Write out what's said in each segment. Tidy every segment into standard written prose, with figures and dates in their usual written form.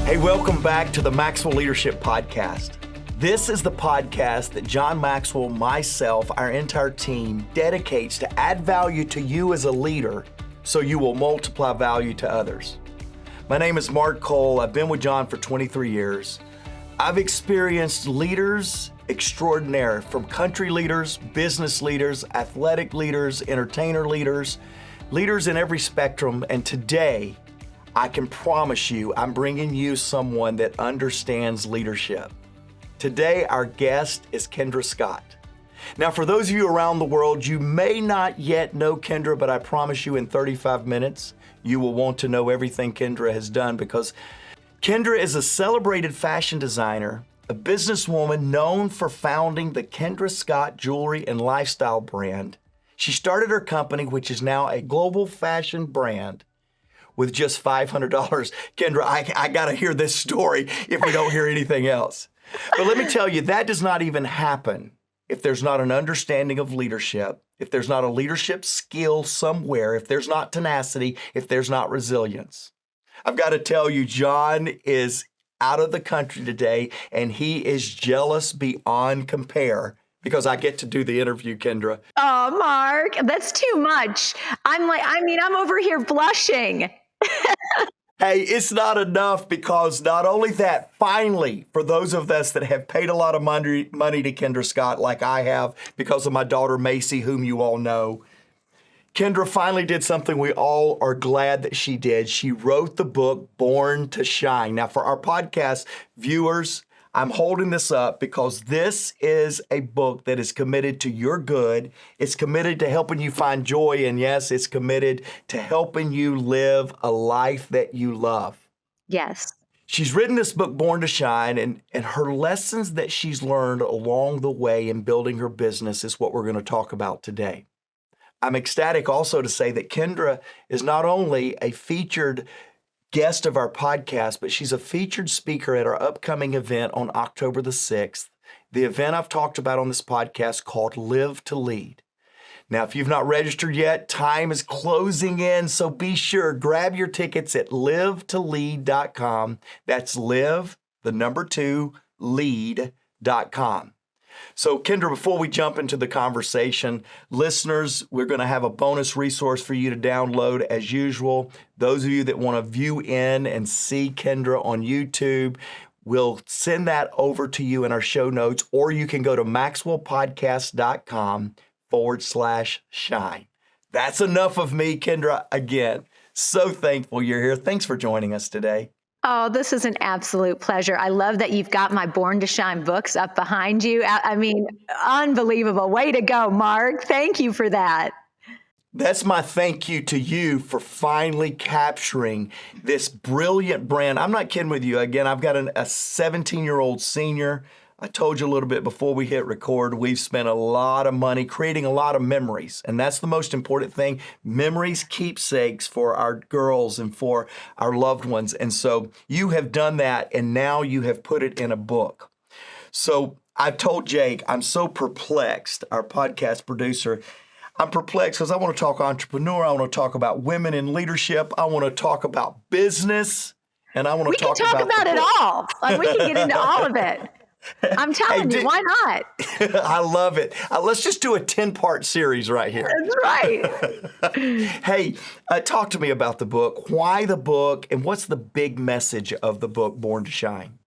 Hey, welcome back to the Maxwell Leadership Podcast. This is the podcast that John Maxwell, myself, our entire team dedicates to add value to you as a leader so you will multiply value to others. My name is Mark Cole. I've been with John for 23 years. I've experienced leaders extraordinaire, from country leaders, business leaders, athletic leaders, entertainer leaders, leaders in every spectrum, and today, I can promise you, I'm bringing you someone that understands leadership. Today, our guest is Kendra Scott. Now, for those of you around the world, you may not yet know Kendra, but I promise you in 35 minutes, you will want to know everything Kendra has done, because Kendra is a celebrated fashion designer, a businesswoman known for founding the Kendra Scott jewelry and lifestyle brand. She started her company, which is now a global fashion brand, with just $500. Kendra, I gotta hear this story if we don't hear anything else. But let me tell you, that does not even happen if there's not an understanding of leadership, if there's not a leadership skill somewhere, if there's not tenacity, if there's not resilience. I've got to tell you, John is out of the country today, and he is jealous beyond compare because I get to do the interview, Kendra. Oh, Mark, that's too much. I'm over here blushing. Hey, it's not enough, because not only that, finally, for those of us that have paid a lot of money to Kendra Scott, like I have because of my daughter Macy, whom you all know, Kendra finally did something we all are glad that she did. She wrote the book, Born to Shine. Now, for our podcast viewers, I'm holding this up because this is a book that is committed to your good. It's committed to helping you find joy. And yes, it's committed to helping you live a life that you love. Yes. She's written this book, Born to Shine, and her lessons that she's learned along the way in building her business is what we're going to talk about today. I'm ecstatic also to say that Kendra is not only a featured guest of our podcast, but she's a featured speaker at our upcoming event on October the 6th, the event I've talked about on this podcast called Live to Lead. Now, if you've not registered yet, time is closing in, so be sure, grab your tickets at livetolead.com. That's live, the number 2, lead.com. So, Kendra, before we jump into the conversation, listeners, we're going to have a bonus resource for you to download as usual. Those of you that want to view in and see Kendra on YouTube, we'll send that over to you in our show notes, or you can go to maxwellpodcast.com/shine. That's enough of me, Kendra. Again, so thankful you're here. Thanks for joining us today. Oh, this is an absolute pleasure. I love that you've got my Born to Shine books up behind you. I mean, unbelievable. Way to go, Mark. Thank you for that. That's my thank you to you for finally capturing this brilliant brand. I'm not kidding with you. Again, I've got a 17-year-old senior. I told you a little bit before we hit record, we've spent a lot of money creating a lot of memories. And that's the most important thing. Memories, keepsakes for our girls and for our loved ones. And so you have done that, and now you have put it in a book. So I've told Jake, I'm so perplexed, our podcast producer. I'm perplexed because I want to talk entrepreneur. I want to talk about women in leadership. I want to talk about business. And I want to talk about it all. Like, we can get into all of it. I'm telling you, why not? I love it. Let's just do a 10-part series right here. That's right. Hey, talk to me about the book. Why the book, and what's the big message of the book, Born to Shine?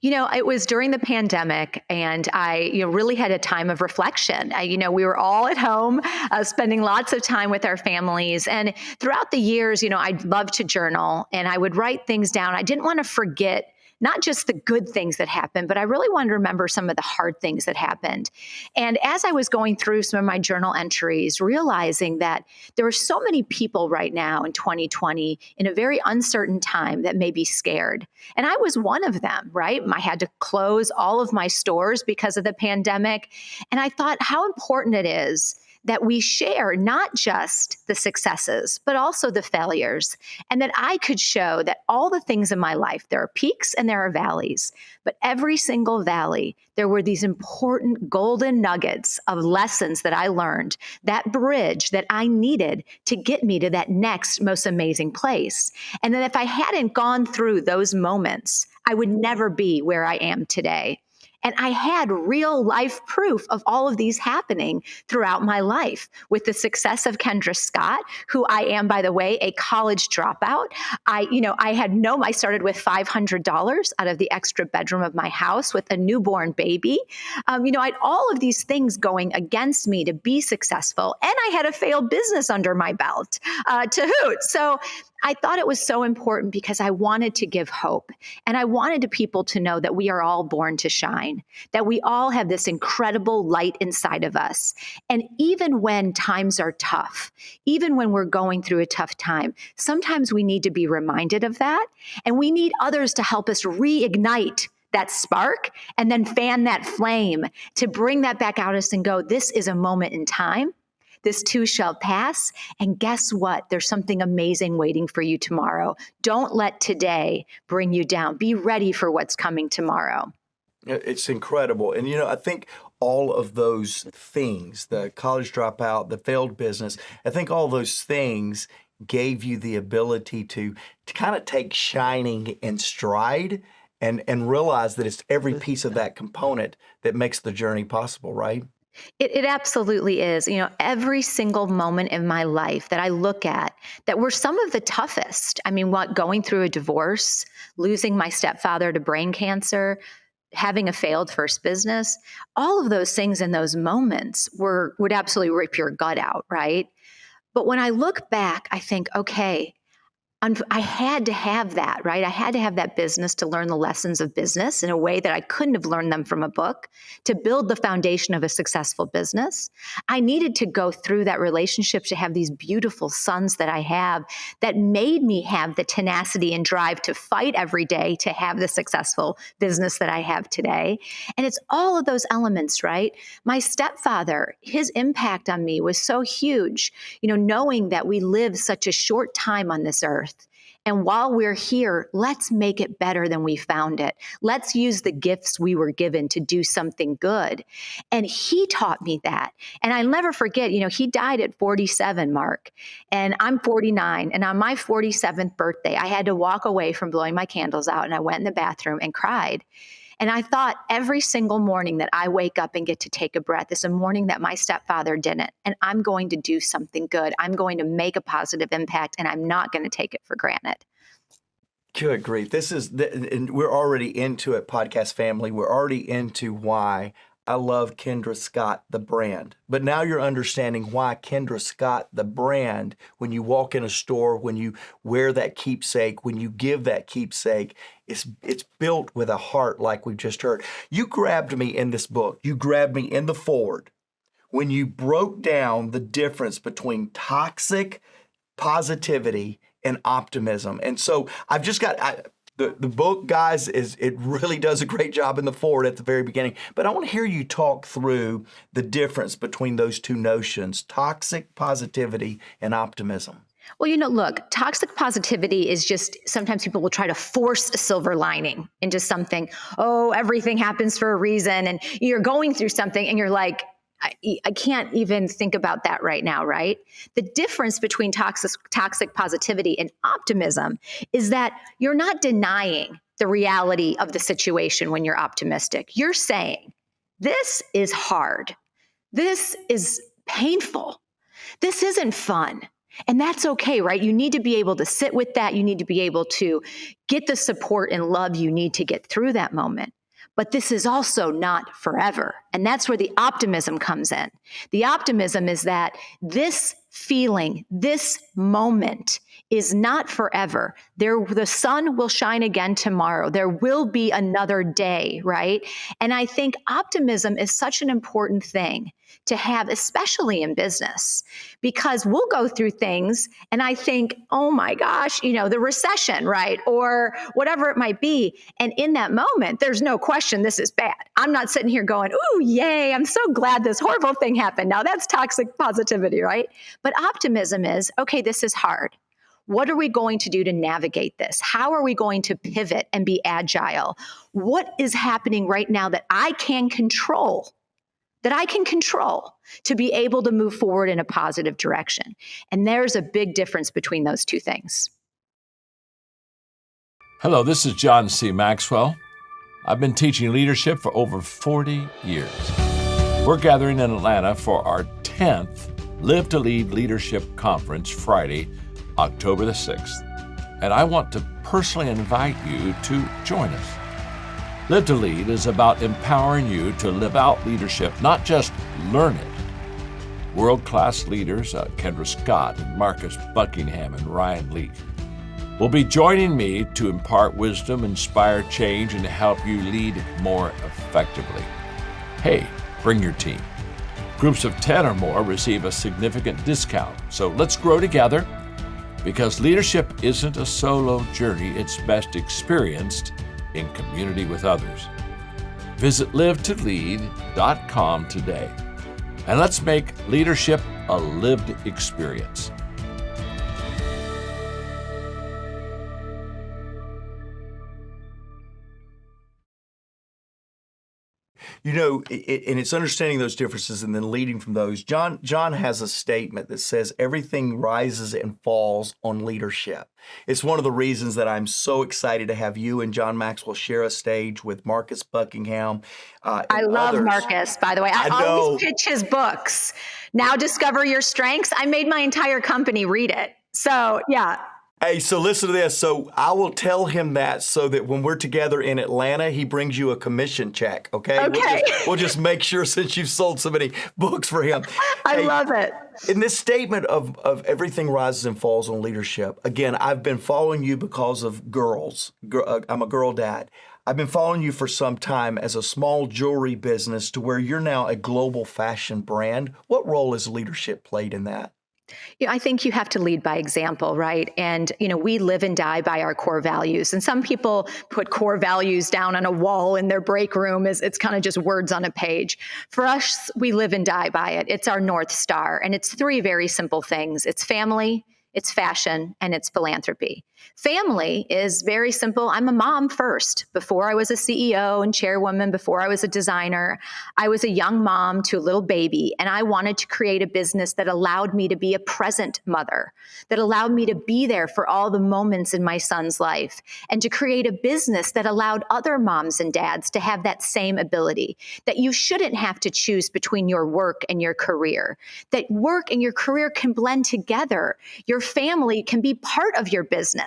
You know, it was during the pandemic, and I really had a time of reflection. We were all at home, spending lots of time with our families. And throughout the years, I'd love to journal, and I would write things down. I didn't want to forget not just the good things that happened, but I really wanted to remember some of the hard things that happened. And as I was going through some of my journal entries, realizing that there were so many people right now in 2020 in a very uncertain time that may be scared. And I was one of them, right? I had to close all of my stores because of the pandemic. And I thought how important it is that we share not just the successes, but also the failures. And that I could show that all the things in my life, there are peaks and there are valleys, but every single valley, there were these important golden nuggets of lessons that I learned, that bridge that I needed to get me to that next most amazing place. And that if I hadn't gone through those moments, I would never be where I am today. And I had real life proof of all of these happening throughout my life with the success of Kendra Scott, who I am, by the way, a college dropout. I started with $500 out of the extra bedroom of my house with a newborn baby. I had all of these things going against me to be successful. And I had a failed business under my belt to hoot. So I thought it was so important because I wanted to give hope. And I wanted people to know that we are all born to shine, that we all have this incredible light inside of us. And even when times are tough, even when we're going through a tough time, sometimes we need to be reminded of that. And we need others to help us reignite that spark and then fan that flame to bring that back out of us and go, this is a moment in time. This too shall pass. And guess what? There's something amazing waiting for you tomorrow. Don't let today bring you down. Be ready for what's coming tomorrow. It's incredible. And, I think all of those things, the college dropout, the failed business, I think all those things gave you the ability to kind of take shining in stride and realize that it's every piece of that component that makes the journey possible, right? It absolutely is. Every single moment in my life that I look at that were some of the toughest. Going through a divorce, losing my stepfather to brain cancer, having a failed first business, all of those things in those moments would absolutely rip your gut out, right? But when I look back, I think, okay, I had to have that, right? I had to have that business to learn the lessons of business in a way that I couldn't have learned them from a book to build the foundation of a successful business. I needed to go through that relationship to have these beautiful sons that I have that made me have the tenacity and drive to fight every day to have the successful business that I have today. And it's all of those elements, right? My stepfather, his impact on me was so huge, knowing that we live such a short time on this earth. And while we're here, let's make it better than we found it. Let's use the gifts we were given to do something good. And he taught me that. And I'll never forget, he died at 47, Mark, and I'm 49. And on my 47th birthday, I had to walk away from blowing my candles out, and I went in the bathroom and cried. And I thought every single morning that I wake up and get to take a breath is a morning that my stepfather didn't. And I'm going to do something good. I'm going to make a positive impact, and I'm not going to take it for granted. Good grief. And we're already into it, podcast family. We're already into why I love Kendra Scott, the brand. But now you're understanding why Kendra Scott, the brand, when you walk in a store, when you wear that keepsake, when you give that keepsake, it's built with a heart like we've just heard. You grabbed me in this book. You grabbed me in the forward when you broke down the difference between toxic positivity and optimism. And so I've just got... The book, guys, it really does a great job in the forward at the very beginning. But I want to hear you talk through the difference between those two notions, toxic positivity and optimism. Well, look, toxic positivity is just sometimes people will try to force a silver lining into something. Oh, everything happens for a reason. And you're going through something and you're like, I can't even think about that right now, right? The difference between toxic positivity and optimism is that you're not denying the reality of the situation when you're optimistic. You're saying, this is hard. This is painful. This isn't fun. And that's okay, right? You need to be able to sit with that. You need to be able to get the support and love you need to get through that moment. But this is also not forever. And that's where the optimism comes in. The optimism is that this feeling, this moment is not forever. The sun will shine again tomorrow. There will be another day, right? And I think optimism is such an important thing to have, especially in business, because we'll go through things and I think, oh my gosh, the recession, right? Or whatever it might be. And in that moment, there's no question this is bad. I'm not sitting here going, ooh, yay, I'm so glad this horrible thing happened. Now that's toxic positivity, right? But optimism is, okay, this is hard. What are we going to do to navigate this? How are we going to pivot and be agile? What is happening right now that I can control? To be able to move forward in a positive direction. And there's a big difference between those two things. Hello, this is John C. Maxwell. I've been teaching leadership for over 40 years. We're gathering in Atlanta for our 10th Live to Lead Leadership Conference Friday, October the 6th. And I want to personally invite you to join us. Live to Lead is about empowering you to live out leadership, not just learn it. World-class leaders, Kendra Scott and Marcus Buckingham and Ryan Leake, will be joining me to impart wisdom, inspire change, and help you lead more effectively. Hey, bring your team. Groups of 10 or more receive a significant discount. So let's grow together, because leadership isn't a solo journey. It's best experienced in community with others. Visit livetolead.com today, and let's make leadership a lived experience. And it's understanding those differences and then leading from those. John has a statement that says everything rises and falls on leadership. It's one of the reasons that I'm so excited to have you and John Maxwell share a stage with Marcus Buckingham. I love others. Marcus, by the way. I always pitch his books. Now Discover Your Strengths. I made my entire company read it. So, yeah. Hey, so listen to this. So I will tell him that so that when we're together in Atlanta, he brings you a commission check, okay? Okay. We'll just make sure, since you've sold so many books for him. I love it. In this statement of everything rises and falls on leadership, again, I've been following you because of girls. I'm a girl dad. I've been following you for some time as a small jewelry business to where you're now a global fashion brand. What role has leadership played in that? I think you have to lead by example, right? And, we live and die by our core values. And some people put core values down on a wall in their break room as it's kind of just words on a page. For us, we live and die by it. It's our North Star. And it's three very simple things. It's family, it's fashion, and it's philanthropy. Family is very simple. I'm a mom first. Before I was a CEO and chairwoman, before I was a designer, I was a young mom to a little baby, and I wanted to create a business that allowed me to be a present mother, that allowed me to be there for all the moments in my son's life, and to create a business that allowed other moms and dads to have that same ability, that you shouldn't have to choose between your work and your career, that work and your career can blend together. Your family can be part of your business.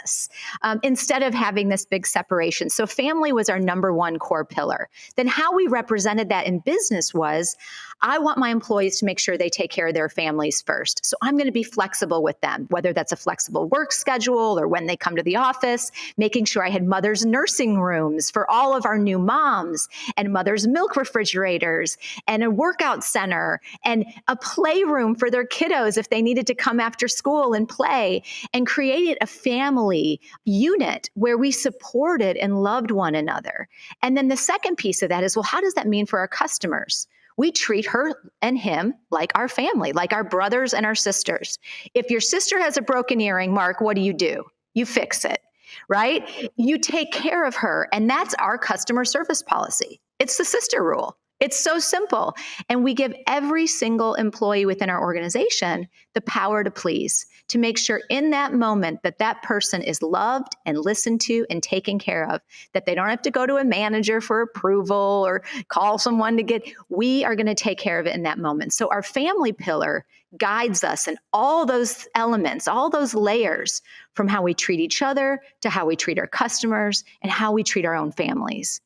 Instead of having this big separation. So family was our number one core pillar. Then how we represented that in business was, I want my employees to make sure they take care of their families first. So I'm going to be flexible with them, whether that's a flexible work schedule or when they come to the office, making sure I had mother's nursing rooms for all of our new moms, and mother's milk refrigerators, and a workout center, and a playroom for their kiddos if they needed to come after school and play, and created a family unit where we supported and loved one another. And then the second piece of that is, well, how does that mean for our customers? We treat her and him like our family, like our brothers and our sisters. If your sister has a broken earring, Mark, what do? You fix it, right? You take care of her. And that's our customer service policy. It's the sister rule. It's so simple. And we give every single employee within our organization the power to please, to make sure in that moment that that person is loved and listened to and taken care of, that they don't have to go to a manager for approval or call someone to get, we are going to take care of it in that moment. So our family pillar guides us in all those elements, all those layers, from how we treat each other to how we treat our customers and how we treat our own families.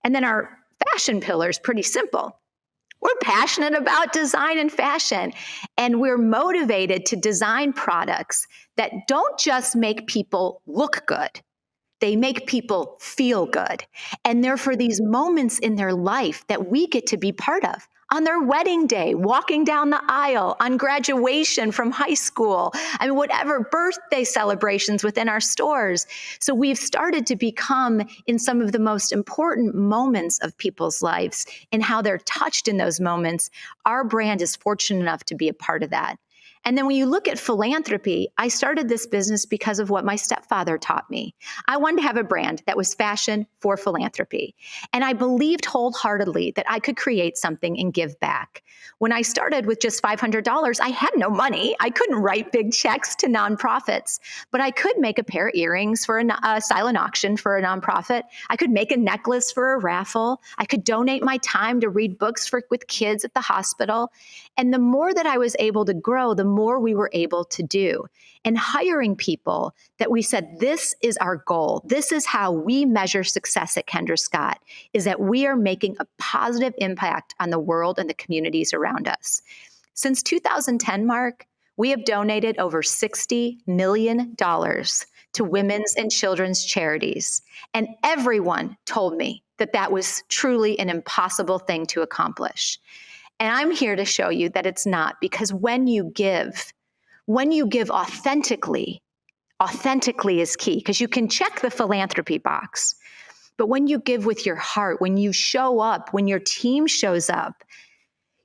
And then our fashion pillar is pretty simple. We're passionate about design and fashion, and we're motivated to design products that don't just make people look good. They make people feel good. And they're for these moments in their life that we get to be part of. on their wedding day, walking down the aisle, on graduation from high school. I mean, whatever, birthday celebrations within our stores. So we've started to become in some of the most important moments of people's lives and how they're touched in those moments. Our brand is fortunate enough to be a part of that. And then when you look at philanthropy, I started this business because of what my stepfather taught me. I wanted to have a brand that was fashioned for philanthropy. And I believed wholeheartedly that I could create something and give back. When I started with just $500, I had no money. I couldn't write big checks to nonprofits, but I could make a pair of earrings for a silent auction for a nonprofit. I could make a necklace for a raffle. I could donate my time to read books with kids at the hospital. And the more that I was able to grow, the more we were able to do. And hiring people that we said, this is our goal. This is how we measure success at Kendra Scott, is that we are making a positive impact on the world and the communities around us. Since 2010, Mark, we have donated over $60 million to women's and children's charities. And everyone told me that that was truly an impossible thing to accomplish. And I'm here to show you that it's not, because when you give authentically is key, because you can check the philanthropy box. But when you give with your heart, when you show up, when your team shows up,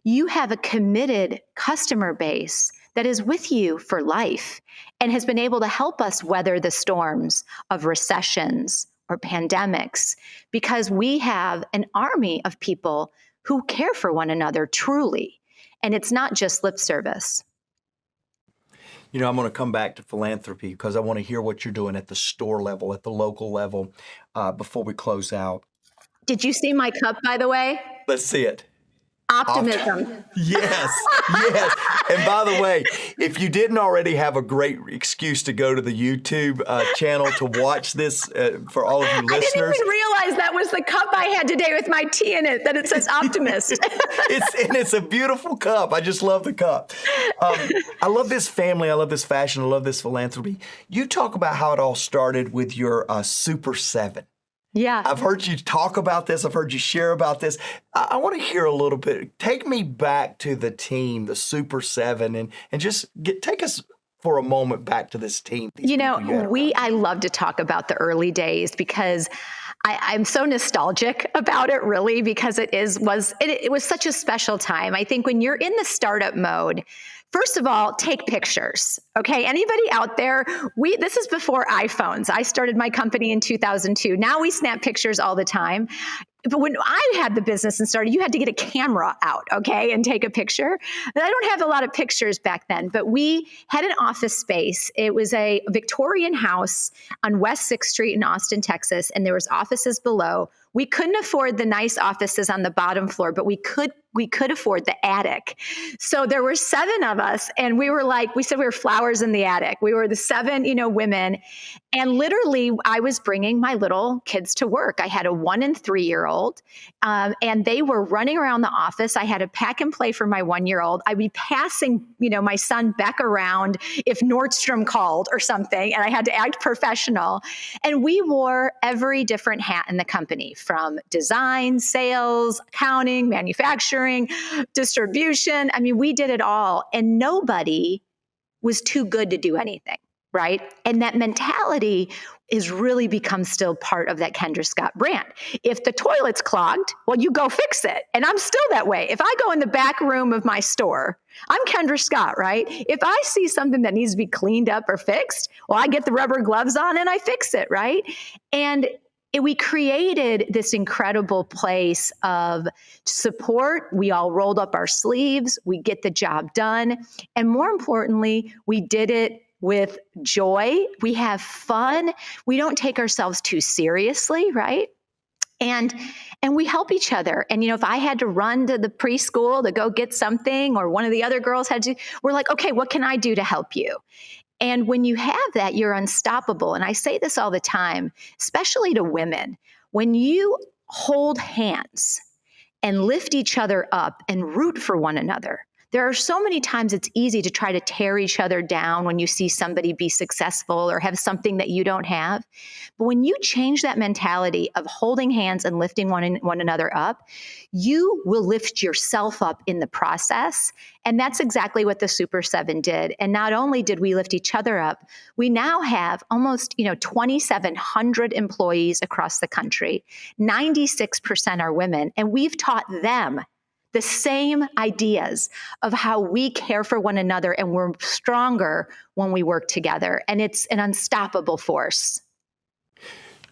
you have a committed customer base that is with you for life and has been able to help us weather the storms of recessions or pandemics, because we have an army of people who care for one another truly. And it's not just lip service. You know, I'm going to come back to philanthropy because I want to hear what you're doing at the store level, at the local level, before we close out. Did you see my cup, by the way? Let's see it. Optimism. Yes, yes. And by the way, if you didn't already have a great excuse to go to the YouTube channel to watch this for all of you listeners. I didn't even realize that was the cup I had today with my tea in it, that it says Optimist. It's a beautiful cup. I just love the cup. I love this family. I love this fashion. I love this philanthropy. You talk about how it all started with your Super 7. Yeah. I've heard you talk about this. I've heard you share about this. I want to hear a little bit. Take me back to the team, the Super 7, and just take us for a moment back to this team. You know, I love to talk about the early days because I'm so nostalgic about it, really, because it was such a special time. I think when you're in the startup mode, first of all, take pictures. Okay. Anybody out there? This is before iPhones. I started my company in 2002. Now we snap pictures all the time. But when I had the business and started, you had to get a camera out, okay, and take a picture. And I don't have a lot of pictures back then, but we had an office space. It was a Victorian house on West 6th Street in Austin, Texas, and there was offices below. We couldn't afford the nice offices on the bottom floor, but we could afford the attic. So there were 7 of us, and we said we were flowers in the attic. We were the 7, women. And literally, I was bringing my little kids to work. I had a 1 and 3-year-old, and they were running around the office. I had a pack and play for my 1-year-old. I'd be passing, my son Beck around if Nordstrom called or something, and I had to act professional. And we wore every different hat in the company, from design, sales, accounting, manufacturing, distribution. I mean, we did it all, and nobody was too good to do anything, right? And that mentality is really become still part of that Kendra Scott brand. If the toilet's clogged, well, you go fix it. And I'm still that way. If I go in the back room of my store, I'm Kendra Scott, right? If I see something that needs to be cleaned up or fixed, well, I get the rubber gloves on and I fix it, right? And we created this incredible place of support. We all rolled up our sleeves. We get the job done. And more importantly, we did it with joy. We have fun. We don't take ourselves too seriously, right? And we help each other. And, if I had to run to the preschool to go get something, or one of the other girls had to, we're like, okay, what can I do to help you? And when you have that, you're unstoppable. And I say this all the time, especially to women. When you hold hands and lift each other up and root for one another, There are so many times it's easy to try to tear each other down when you see somebody be successful or have something that you don't have. But when you change that mentality of holding hands and lifting one another up, you will lift yourself up in the process. And that's exactly what the Super 7 did. And not only did we lift each other up, we now have almost 2,700 employees across the country. 96% are women. And we've taught them the same ideas of how we care for one another, and we're stronger when we work together. And it's an unstoppable force.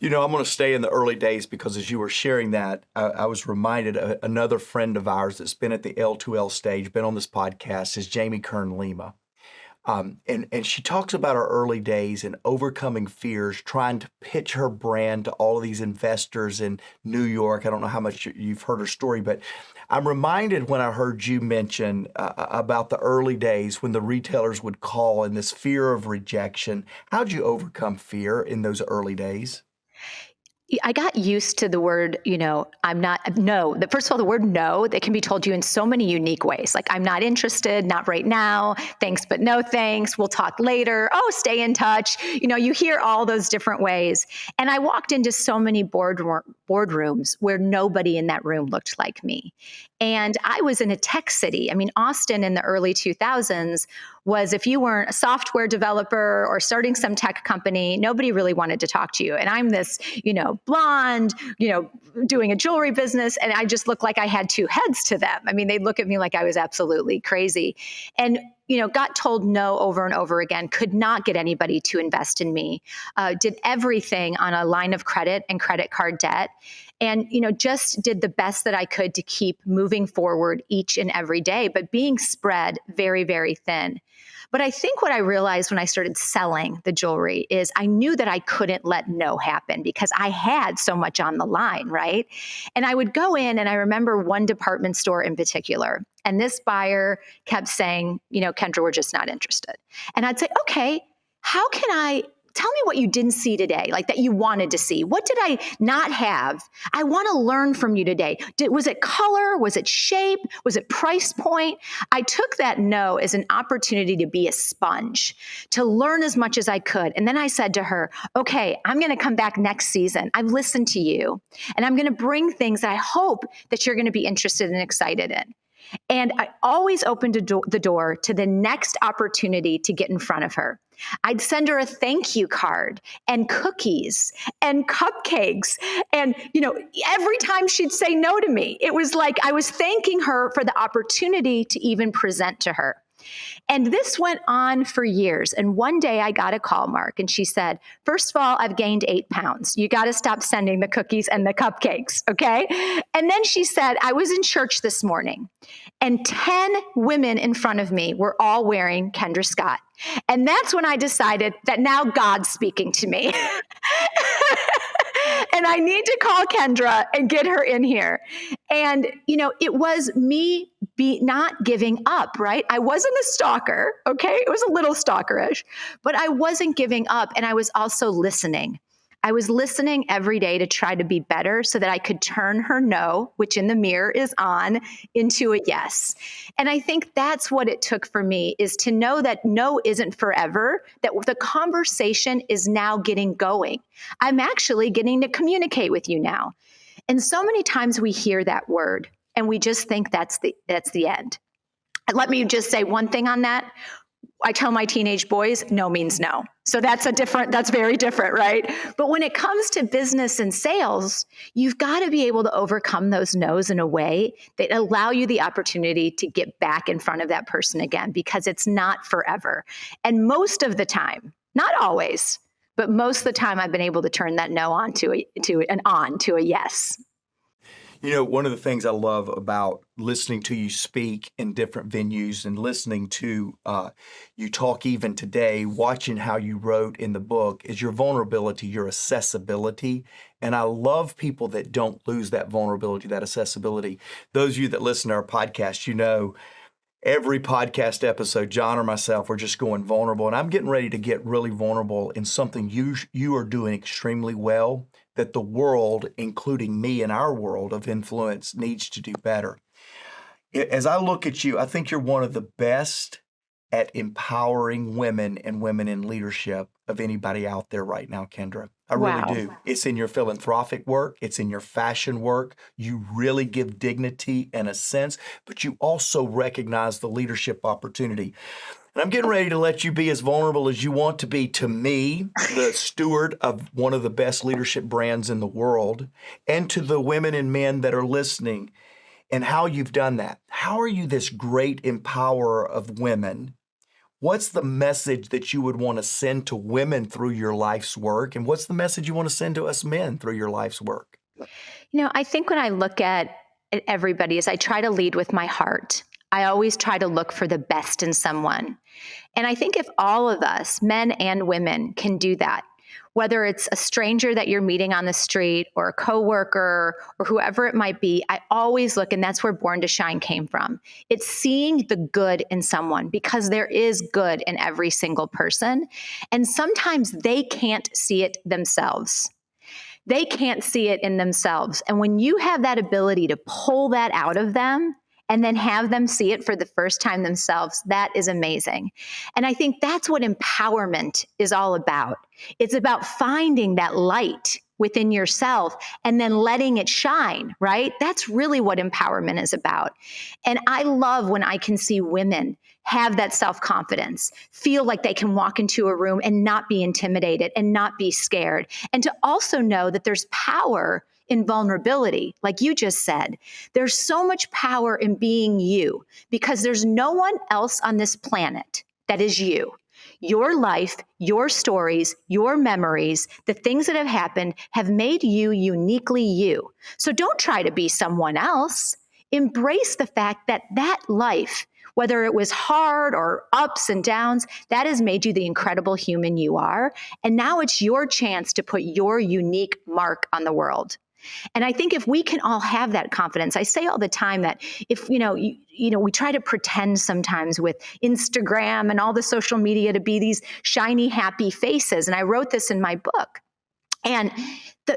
I'm going to stay in the early days because as you were sharing that, I was reminded another friend of ours that's been at the L2L stage, been on this podcast, is Jamie Kern Lima. And she talks about our early days and overcoming fears, trying to pitch her brand to all of these investors in New York. I don't know how much you've heard her story, but I'm reminded when I heard you mention about the early days when the retailers would call and this fear of rejection. How'd you overcome fear in those early days? I got used to the word, I'm not, no. First of all, the word no, that can be told you in so many unique ways. Like, I'm not interested, not right now, thanks, but no thanks, we'll talk later, oh, stay in touch. You hear all those different ways. And I walked into so many boardrooms where nobody in that room looked like me. And I was in a tech city. I mean, Austin in the early 2000s was, if you weren't a software developer or starting some tech company, nobody really wanted to talk to you. And I'm this, blonde, doing a jewelry business, and I just looked like I had two heads to them. I mean, they'd look at me like I was absolutely crazy. And got told no over and over again, could not get anybody to invest in me, did everything on a line of credit and credit card debt. And, just did the best that I could to keep moving forward each and every day, but being spread very, very thin. But I think what I realized when I started selling the jewelry is I knew that I couldn't let no happen because I had so much on the line, right? And I would go in, and I remember one department store in particular, and this buyer kept saying, Kendra, we're just not interested. And I'd say, okay, how can I tell me what you didn't see today, like that you wanted to see? What did I not have? I want to learn from you today. Was it color? Was it shape? Was it price point? I took that no as an opportunity to be a sponge, to learn as much as I could. And then I said to her, okay, I'm going to come back next season. I've listened to you, and I'm going to bring things that I hope that you're going to be interested and excited in. And I always opened the door to the next opportunity to get in front of her. I'd send her a thank you card and cookies and cupcakes. And, every time she'd say no to me, it was like I was thanking her for the opportunity to even present to her. And this went on for years. And one day I got a call, Mark, and she said, first of all, I've gained 8 pounds. You got to stop sending the cookies and the cupcakes. Okay. And then she said, I was in church this morning, and 10 women in front of me were all wearing Kendra Scott. And that's when I decided that now God's speaking to me. And I need to call Kendra and get her in here. And, it was me not giving up, right? I wasn't a stalker, okay? It was a little stalkerish, but I wasn't giving up. And I was also listening. I was listening every day to try to be better so that I could turn her no, which in the mirror is on, into a yes. And I think that's what it took for me, is to know that no isn't forever, that the conversation is now getting going. I'm actually getting to communicate with you now. And so many times we hear that word and we just think that's the end. Let me just say one thing on that. I tell my teenage boys, no means no. So that's very different, right? But when it comes to business and sales, you've got to be able to overcome those no's in a way that allow you the opportunity to get back in front of that person again, because it's not forever. And most of the time, not always, but most of the time I've been able to turn that no on to a yes. One of the things I love about listening to you speak in different venues and listening to you talk even today, watching how you wrote in the book, is your vulnerability, your accessibility. And I love people that don't lose that vulnerability, that accessibility. Those of you that listen to our podcast, every podcast episode, John or myself, we're just going vulnerable. And I'm getting ready to get really vulnerable in something you are doing extremely well, that the world, including me and our world of influence, needs to do better. As I look at you, I think you're one of the best at empowering women and women in leadership of anybody out there right now, Kendra. I really Wow. do. It's in your philanthropic work. It's in your fashion work. You really give dignity and a sense, but you also recognize the leadership opportunity. And I'm getting ready to let you be as vulnerable as you want to be to me, the steward of one of the best leadership brands in the world, and to the women and men that are listening, and how you've done that. How are you this great empowerer of women? What's the message that you would want to send to women through your life's work? And what's the message you want to send to us men through your life's work? I think when I look at everybody is I try to lead with my heart. I always try to look for the best in someone. And I think if all of us, men and women, can do that, whether it's a stranger that you're meeting on the street or a coworker or whoever it might be, I always look, and that's where Born to Shine came from. It's seeing the good in someone because there is good in every single person. And sometimes they can't see it themselves. They can't see it in themselves. And when you have that ability to pull that out of them and then have them see it for the first time themselves, that is amazing. And I think that's what empowerment is all about. It's about finding that light within yourself and then letting it shine, right? That's really what empowerment is about. And I love when I can see women have that self-confidence, feel like they can walk into a room and not be intimidated and not be scared. And to also know that there's power in vulnerability. Like you just said, there's so much power in being you because there's no one else on this planet that is you. Your life, your stories, your memories, the things that have happened have made you uniquely you. So don't try to be someone else. Embrace the fact that that life, whether it was hard or ups and downs, that has made you the incredible human you are. And now it's your chance to put your unique mark on the world. And I think if we can all have that confidence, I say all the time that if, we try to pretend sometimes with Instagram and all the social media to be these shiny, happy faces. And I wrote this in my book. And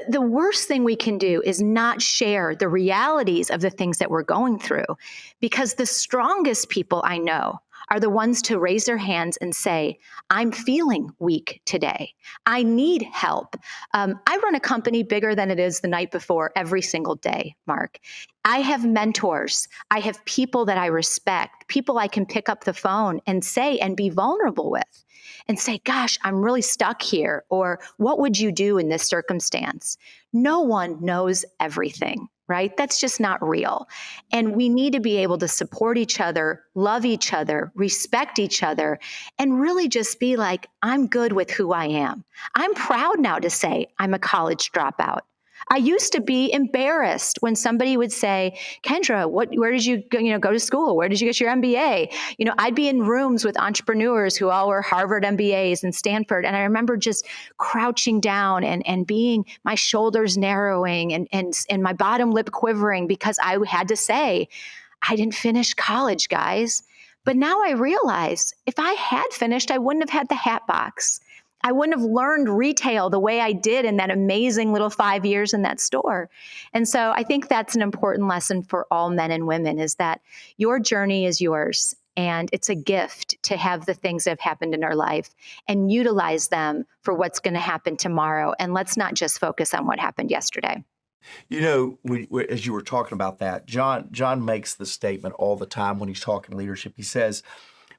the worst thing we can do is not share the realities of the things that we're going through, because the strongest people I know are the ones to raise their hands and say, I'm feeling weak today. I need help. I run a company bigger than it is the night before every single day, Mark. I have mentors. I have people that I respect, people I can pick up the phone and say and be vulnerable with and say, gosh, I'm really stuck here. Or what would you do in this circumstance? No one knows everything, right? That's just not real. And we need to be able to support each other, love each other, respect each other, and really just be like, I'm good with who I am. I'm proud now to say I'm a college dropout. I used to be embarrassed when somebody would say, Kendra, where did you go to school? Where did you get your MBA? I'd be in rooms with entrepreneurs who all were Harvard MBAs and Stanford. And I remember just crouching down and being my shoulders narrowing and my bottom lip quivering because I had to say, I didn't finish college, guys. But now I realize if I had finished, I wouldn't have had the hat box. I wouldn't have learned retail the way I did in that amazing little 5 years in that store. And so I think that's an important lesson for all men and women is that your journey is yours. And it's a gift to have the things that have happened in our life and utilize them for what's going to happen tomorrow. And let's not just focus on what happened yesterday. As you were talking about that, John makes the statement all the time when he's talking leadership. He says,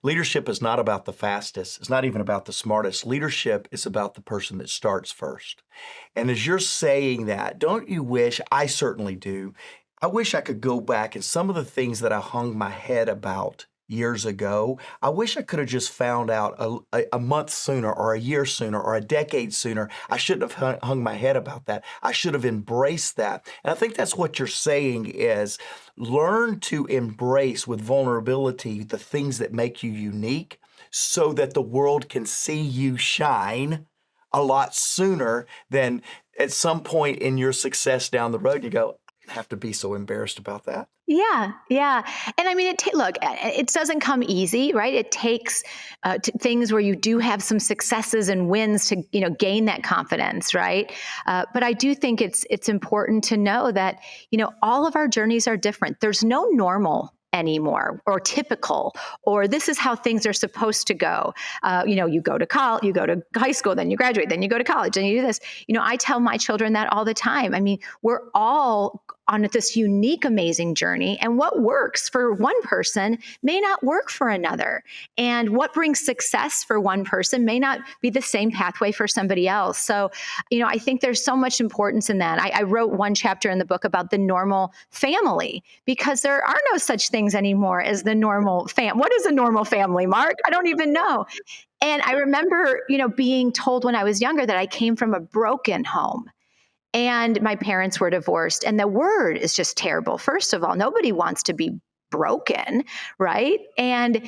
leadership is not about the fastest. It's not even about the smartest. Leadership is about the person that starts first. And as you're saying that, don't you wish, I certainly do, I wish I could go back and some of the things that I hung my head about years ago, I wish I could have just found out a month sooner or a year sooner or a decade sooner. I shouldn't have hung my head about that. I should have embraced that. And I think that's what you're saying is learn to embrace with vulnerability the things that make you unique so that the world can see you shine a lot sooner than at some point in your success down the road, you go, I have to be so embarrassed about that. Yeah. And I mean, look, it doesn't come easy, right? It takes things where you do have some successes and wins to, gain that confidence, right? But I do think it's important to know that, all of our journeys are different. There's no normal anymore, or typical, or this is how things are supposed to go. You go to college, you go to high school, then you graduate, then you go to college, and you do this. I tell my children that all the time. I mean, we're all on this unique, amazing journey, and what works for one person may not work for another. And what brings success for one person may not be the same pathway for somebody else. So, I think there's so much importance in that. I wrote one chapter in the book about the normal family, because there are no such things anymore as the normal family. What is a normal family, Mark? I don't even know. And I remember, being told when I was younger that I came from a broken home. And my parents were divorced. And the word is just terrible. First of all, nobody wants to be broken, right? And,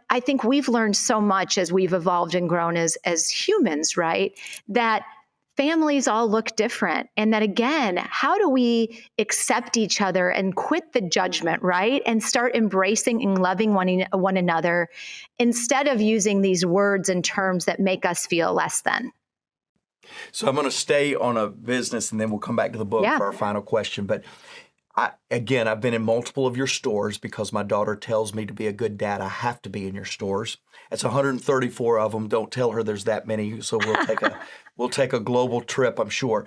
I think we've learned so much as we've evolved and grown as humans, right? That families all look different. And that, again, how do we accept each other and quit the judgment, right? And start embracing and loving one another instead of using these words and terms that make us feel less than. So I'm going to stay on a business, and then we'll come back to the book for our final question. But I've been in multiple of your stores because my daughter tells me to be a good dad, I have to be in your stores. It's 134 of them. Don't tell her there's that many. So we'll take a global trip, I'm sure.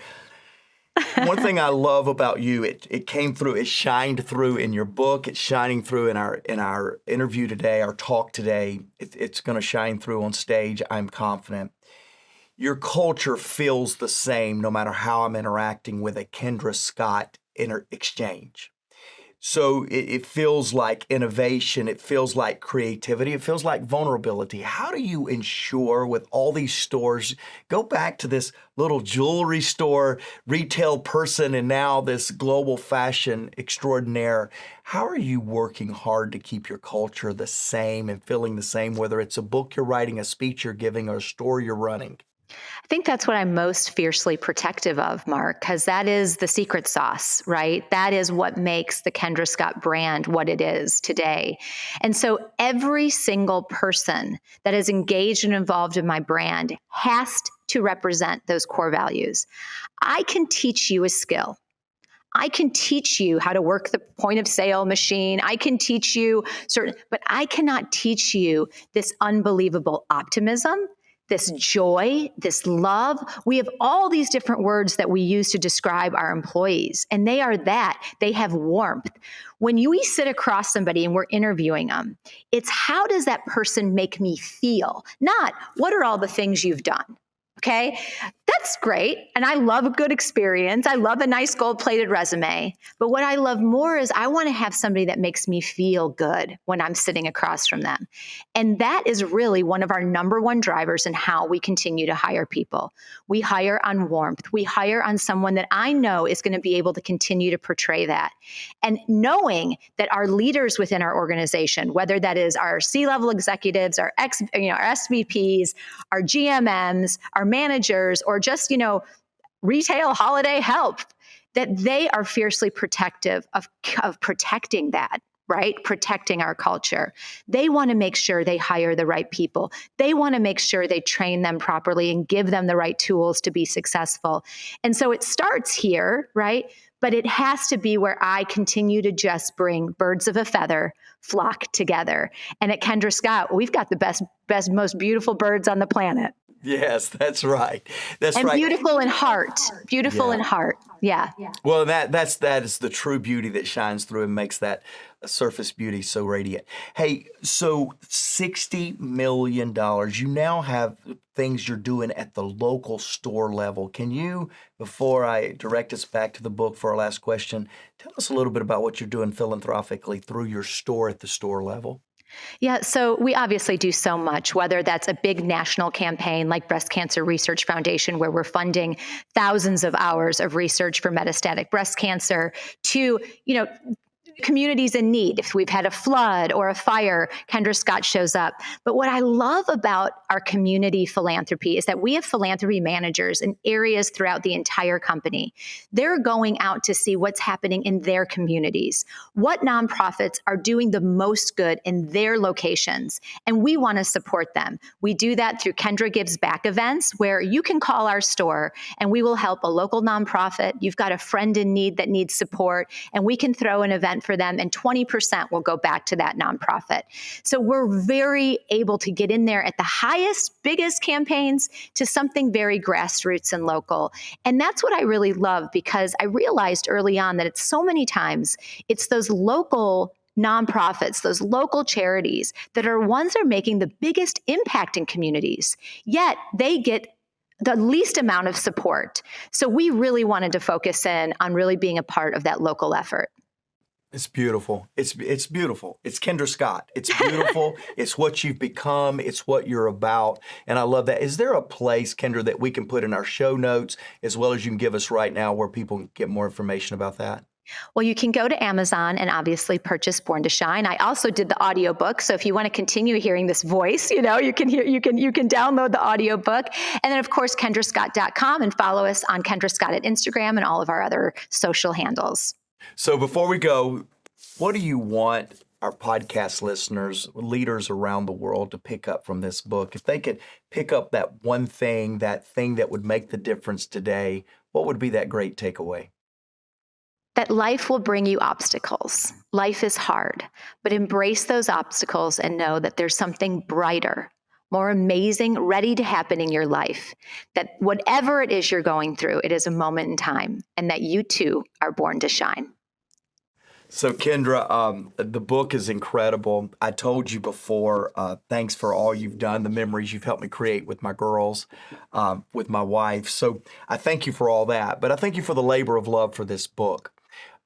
One thing I love about you, it came through, it shined through in your book. It's shining through in our interview today, our talk today. It's going to shine through on stage, I'm confident. Your culture feels the same no matter how I'm interacting with a Kendra Scott exchange. So it feels like innovation. It feels like creativity. It feels like vulnerability. How do you ensure with all these stores, go back to this little jewelry store, retail person, and now this global fashion extraordinaire, how are you working hard to keep your culture the same and feeling the same, whether it's a book you're writing, a speech you're giving, or a store you're running? I think that's what I'm most fiercely protective of, Mark, because that is the secret sauce, right? That is what makes the Kendra Scott brand what it is today. And so every single person that is engaged and involved in my brand has to represent those core values. I can teach you a skill. I can teach you how to work the point of sale machine. I can teach you but I cannot teach you this unbelievable optimism, this joy, this love. We have all these different words that we use to describe our employees, and they are that. They have warmth. When we sit across somebody and we're interviewing them, it's how does that person make me feel? Not what are all the things you've done? Okay, that's great. And I love a good experience. I love a nice gold-plated resume. But what I love more is I want to have somebody that makes me feel good when I'm sitting across from them. And that is really one of our number one drivers in how we continue to hire people. We hire on warmth. We hire on someone that I know is going to be able to continue to portray that. And knowing that our leaders within our organization, whether that is our C-level executives, our SVPs, our GMMs, our managers, or just, retail holiday help, that they are fiercely protective of protecting that, right? Protecting our culture. They want to make sure they hire the right people. They want to make sure they train them properly and give them the right tools to be successful. And so it starts here, right? But it has to be where I continue to just bring birds of a feather flock together. And at Kendra Scott, we've got the best, most beautiful birds on the planet. Yes, that's right. That's and right. Beautiful in heart. Beautiful in heart. Yeah. Well, that is the true beauty that shines through and makes that surface beauty so radiant. Hey, so $60 million. You now have things you're doing at the local store level. Can you, before I direct us back to the book for our last question, tell us a little bit about what you're doing philanthropically through your store at the store level? Yeah, so we obviously do so much, whether that's a big national campaign like Breast Cancer Research Foundation, where we're funding thousands of hours of research for metastatic breast cancer, to, communities in need. If we've had a flood or a fire, Kendra Scott shows up. But what I love about our community philanthropy is that we have philanthropy managers in areas throughout the entire company. They're going out to see what's happening in their communities, what nonprofits are doing the most good in their locations, and we want to support them. We do that through Kendra Gives Back events, where you can call our store and we will help a local nonprofit. You've got a friend in need that needs support, and we can throw an event for them, and 20% will go back to that nonprofit. So we're very able to get in there at the highest, biggest campaigns to something very grassroots and local. And that's what I really love, because I realized early on that it's so many times it's those local nonprofits, those local charities that are ones that are making the biggest impact in communities, yet they get the least amount of support. So we really wanted to focus in on really being a part of that local effort. It's beautiful. It's beautiful. It's Kendra Scott. It's beautiful. It's what you've become. It's what you're about. And I love that. Is there a place, Kendra, that we can put in our show notes, as well as you can give us right now, where people can get more information about that? Well, you can go to Amazon and obviously purchase Born to Shine. I also did the audiobook. So if you want to continue hearing this voice, you can download the audiobook. And then of course, kendrascott.com, and follow us on Kendra Scott at Instagram and all of our other social handles. So before we go, what do you want our podcast listeners, leaders around the world, to pick up from this book? If they could pick up that one thing, that would make the difference today, what would be that great takeaway? That life will bring you obstacles. Life is hard, but embrace those obstacles and know that there's something brighter, more amazing, ready to happen in your life. That whatever it is you're going through, it is a moment in time, and that you too are born to shine. So Kendra, the book is incredible. I told you before, thanks for all you've done, the memories you've helped me create with my girls, with my wife. So I thank you for all that, but I thank you for the labor of love for this book.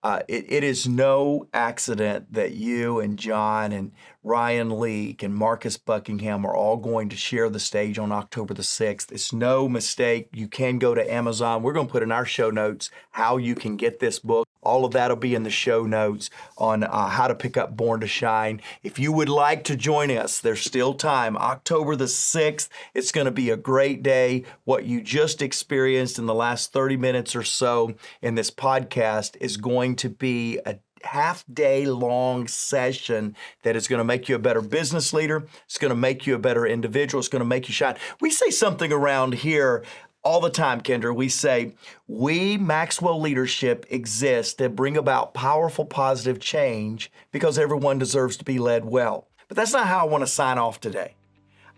It is no accident that you and John and Ryan Leake and Marcus Buckingham are all going to share the stage on October the 6th. It's no mistake. You can go to Amazon. We're going to put in our show notes how you can get this book. All of that will be in the show notes on how to pick up Born to Shine. If you would like to join us, there's still time. October the 6th, it's going to be a great day. What you just experienced in the last 30 minutes or so in this podcast is going to be a half-day long session that is going to make you a better business leader. It's going to make you a better individual. It's going to make you shine. We say something around here all the time, Kendra. We say, we, Maxwell Leadership, exist to bring about powerful, positive change because everyone deserves to be led well. But that's not how I want to sign off today.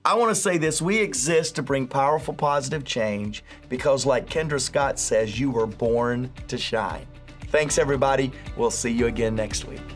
I want to say this: we exist to bring powerful, positive change because, like Kendra Scott says, you were born to shine. Thanks, everybody. We'll see you again next week.